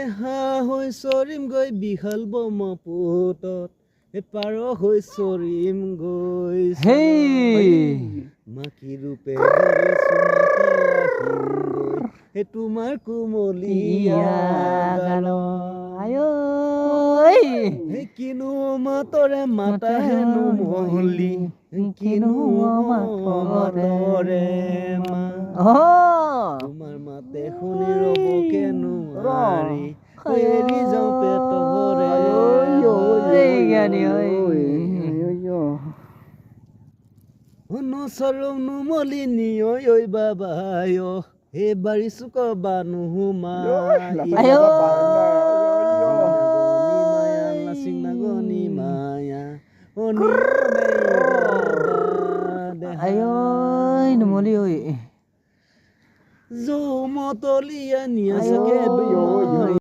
হৈ চৰিম গৈ বিশাল ব্ৰহ্মপুত্ৰত পাৰ হৈ চৰিম গৈ মাকি ৰূপে তোমাৰ কোমলীয়া কিনো মাতৰে মাতা হেনো মহলি কিনো মাতৰে তোমাৰ মাতে শুনি ৰব কেনো নোৱাৰি এৰি যাওঁ পেটৰে নচৰম নুমলিনী ঐ বাবাই হে বাৰী চুক বানুহুমা নাগনি মায়া নুমলি ঐ যৌমতলীয়া নিয়া চাগে